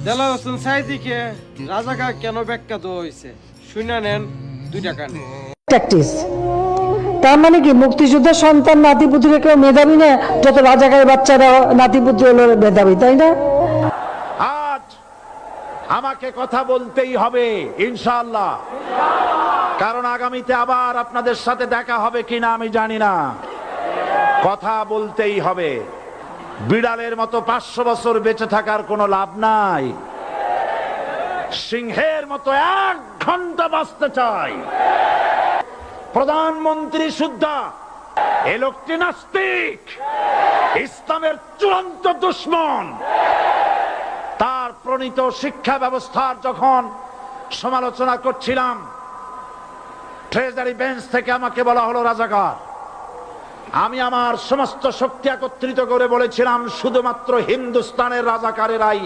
দেলাওয়ার হোসেন সাঈদীকে রাজাকার কেন বিখ্যাত হয়েছে শুনে নেন দুইটা কানে। প্র্যাকটিস তার মানে কি মুক্তিযোদ্ধার সন্তান নাতিপুতিরা কেউ মেধাবী না, যত রাজাকারের বাচ্চারা নাতিপুতি হলো মেধাবী, তাই না? আজ আমাকে কথা বলতেই হবে ইনশাআল্লাহ, কারণ আগামীতে আবার আপনাদের সাথে দেখা হবে কিনা আমি জানি না। কথা বলতেই হবে। বিড়ালের মতো 500 বছর বেঁচে থাকার কোনো লাভ নাই। সিংহের মতো 1 ঘন্টা বাঁচতে চাই। প্রধানমন্ত্রী সুদ্ধা এ লোকটি নাস্তিক, ইসলামের চূড়ান্ত দুশমন। তার প্রণীত শিক্ষা ব্যবস্থার যখন সমালোচনা করছিলাম, ট্রেজারি বেঞ্চ থেকে আমাকে বলা হলো রাজাকার। আমি আমার সমস্ত শক্তি একত্রিত করে বলেছিলাম শুধুমাত্র হিন্দুস্তানের রাজাকারেরাই